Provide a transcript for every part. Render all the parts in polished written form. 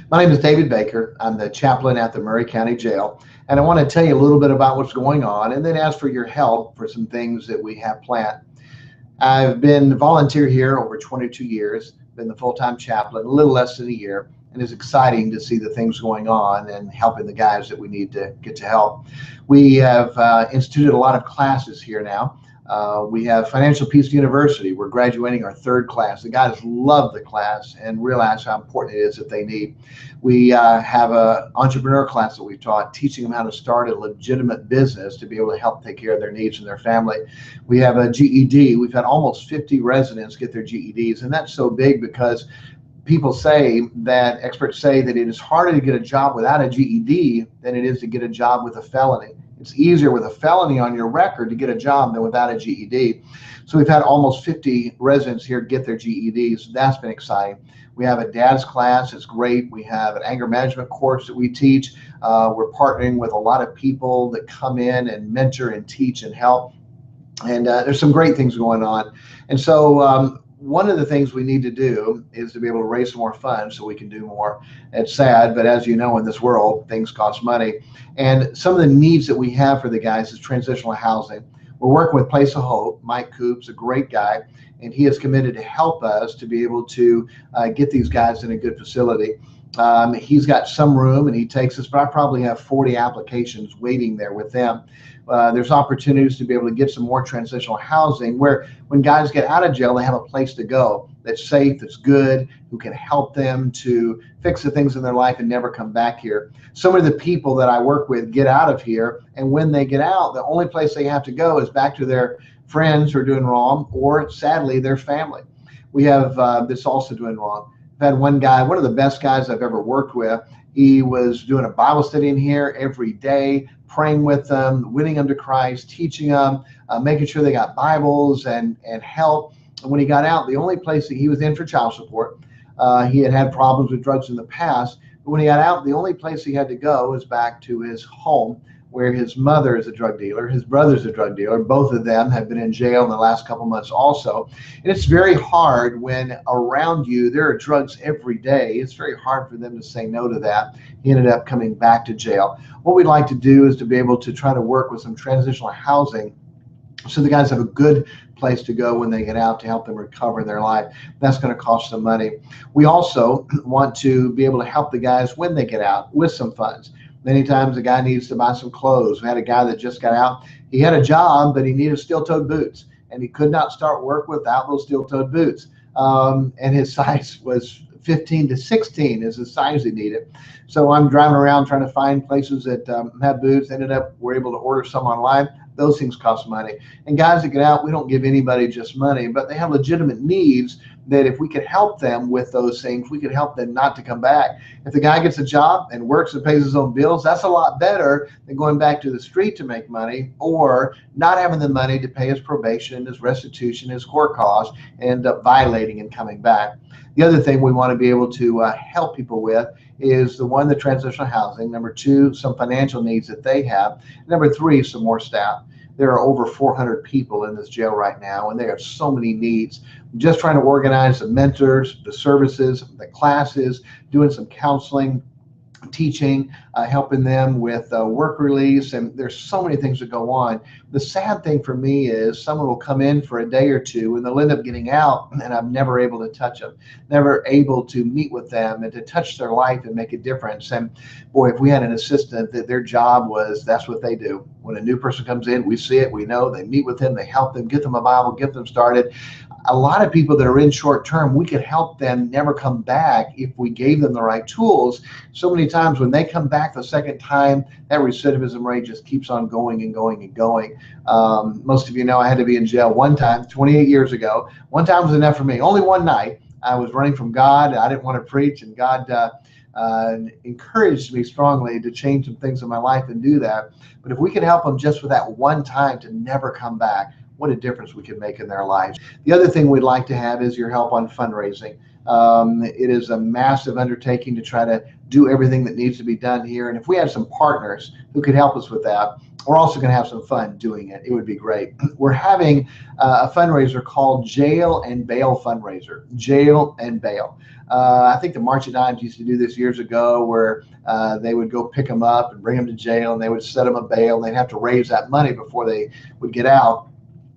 My name is David Baker. I'm the chaplain at the Maury County Jail, and I want to tell you a little bit about what's going on and then ask for your help for some things that we have planned. I've been volunteer here over 22 years, been the full-time chaplain a little less than a year, and it's exciting to see the things going on and helping the guys that we need to get to help. We have instituted a lot of classes here now. We have Financial Peace University. We're graduating our third class. The guys love the class and realize how important it is that they need. We have an entrepreneur class that we've taught, teaching them how to start a legitimate business to be able to help take care of their needs and their family. We have a GED. We've had almost 50 residents get their GEDs, and that's so big because experts say that it is harder to get a job without a GED than it is to get a job with a felony. It's easier with a felony on your record to get a job than without a GED. So we've had almost 50 residents here get their GEDs. That's been exciting. We have a dad's class. It's great. We have an anger management course that we teach. We're partnering with a lot of people that come in and mentor and teach and help. And there's some great things going on. And so one of the things we need to do is to be able to raise some more funds so we can do more. It's sad, but as you know, in this world, things cost money. And some of the needs that we have for the guys is transitional housing. We're working with Place of Hope. Mike Coop's a great guy, and he is committed to help us to be able to get these guys in a good facility. He's got some room and he takes us, but I probably have 40 applications waiting there with them. There's opportunities to be able to get some more transitional housing where when guys get out of jail, they have a place to go that's safe, that's good, who can help them to fix the things in their life and never come back here. So many of the people that I work with get out of here, and when they get out, the only place they have to go is back to their friends who are doing wrong, or sadly, their family. We have this also doing wrong. I've had one guy, one of the best guys I've ever worked with. He was doing a Bible study in here every day, praying with them, winning them to Christ, teaching them, making sure they got Bibles and help. And when he got out, the only place that he was in for child support, he had had problems with drugs in the past. But when he got out, the only place he had to go was back to his home, where his mother is a drug dealer, his brother's a drug dealer. Both of them have been in jail in the last couple months also. And it's very hard when around you there are drugs every day. It's very hard for them to say no to that. He ended up coming back to jail. What we'd like to do is to be able to try to work with some transitional housing so the guys have a good place to go when they get out to help them recover in their life. That's going to cost some money. We also want to be able to help the guys when they get out with some funds. Many times a guy needs to buy some clothes. We had a guy that just got out. He had a job, but he needed steel-toed boots, and he could not start work without those steel-toed boots. And his size was 15 to 16 is the size he needed. So I'm driving around trying to find places that have boots. We're able to order some online. Those things cost money. And guys that get out, we don't give anybody just money, but they have legitimate needs that if we could help them with those things, we could help them not to come back. If the guy gets a job and works and pays his own bills, that's a lot better than going back to the street to make money or not having the money to pay his probation, his restitution, his court costs, and end up violating and coming back. The other thing we want to be able to help people with is the transitional housing. Number two, some financial needs that they have. Number three, some more staff. There are over 400 people in this jail right now, and they have so many needs. Just trying to organize the mentors, the services, the classes, doing some counseling, teaching, helping them with work release, and there's so many things that go on. The sad thing for me is someone will come in for a day or two and they'll end up getting out, and I'm never able to touch them, never able to meet with them and to touch their life and make a difference. And boy, if we had an assistant that their job was, that's what they do. When a new person comes in, we see it, we know, they meet with them, they help them, get them a Bible, get them started. A lot of people that are in short term, we could help them never come back if we gave them the right tools. So many times when they come back the second time, that recidivism rate just keeps on going and going and going. Most of you know I had to be in jail one time, 28 years ago. One time was enough for me. Only one night. I was running from God. I didn't want to preach, and God encouraged me strongly to change some things in my life and do that. But if we can help them just with that one time to never come back, what a difference we can make in their lives. The other thing we'd like to have is your help on fundraising. It is a massive undertaking to try to do everything that needs to be done here. And if we had some partners who could help us with that, we're also going to have some fun doing it. It would be great. We're having a fundraiser called Jail and Bail Fundraiser. Jail and Bail. I think the March of Dimes used to do this years ago, where they would go pick them up and bring them to jail, and they would set them a bail, and they'd have to raise that money before they would get out.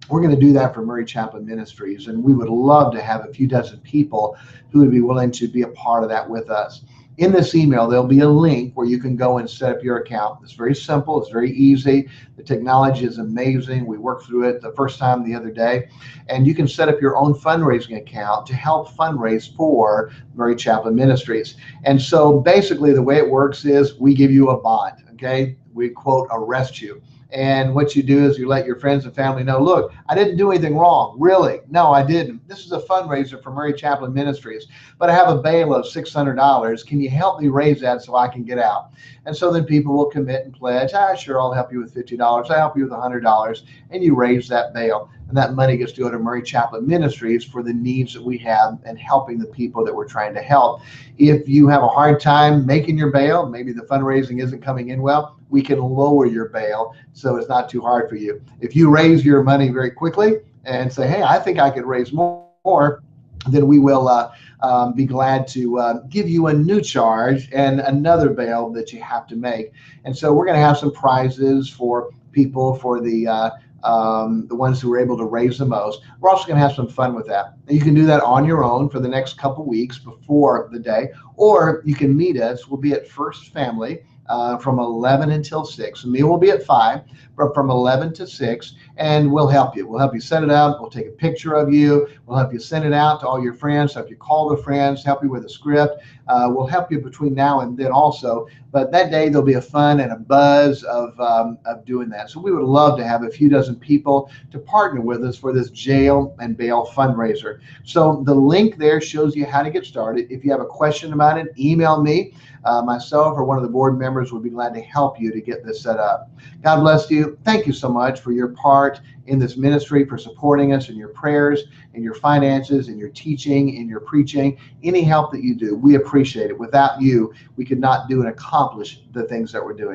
We're going to do that for Maury Chaplain Ministries, and we would love to have a few dozen people who would be willing to be a part of that with us. In this email, there'll be a link where you can go and set up your account. It's very simple. It's very easy. The technology is amazing. We worked through it the first time the other day. And you can set up your own fundraising account to help fundraise for Maury Chaplain Ministries. And so basically the way it works is we give you a bond, okay? We, quote, arrest you. And what you do is you let your friends and family know, look, I didn't do anything wrong. Really? No, I didn't. This is a fundraiser for Maury Chaplain Ministries, but I have a bail of $600. Can you help me raise that so I can get out? And so then people will commit and pledge, sure, I'll help you with $50. I'll help you with $100. And you raise that bail. And that money gets to go to Maury Chaplain Ministries for the needs that we have and helping the people that we're trying to help. If you have a hard time making your bail, maybe the fundraising isn't coming in well, we can lower your bail so it's not too hard for you. If you raise your money very quickly and say, hey, I think I could raise more, then we will be glad to give you a new charge and another bail that you have to make. And so we're going to have some prizes for people, for the ones who are able to raise the most. We're also going to have some fun with that. And you can do that on your own for the next couple weeks before the day, or you can meet us. We'll be at First Family from 11 until 6. The meal will be at 5, but from 11 to 6, and we'll help you. We'll help you set it up. We'll take a picture of you. We'll help you send it out to all your friends, help you call the friends, help you with a script. We'll help you between now and then also. But that day, there'll be a fun and a buzz of doing that. So we would love to have a few dozen people to partner with us for this Jail and Bail fundraiser. So the link there shows you how to get started. If you have a question about it, email me. Myself or one of the board members would be glad to help you to get this set up. God bless you. Thank you so much for your part in this ministry, for supporting us in your prayers, in your finances, in your teaching, in your preaching, any help that you do. We appreciate it. Without you, we could not do and accomplish the things that we're doing.